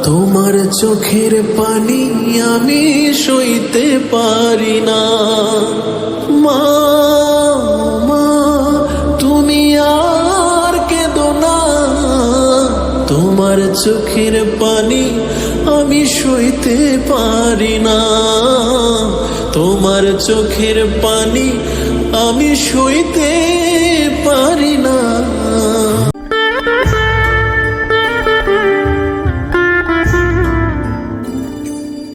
তোমার চোখের পানি আমি সইতে পারি না। মা মা তুমি আর কেঁদো না, তোমার চোখের পানি আমি সইতে পারি না। তোমার চোখের পানি আমি সইতে পারি না।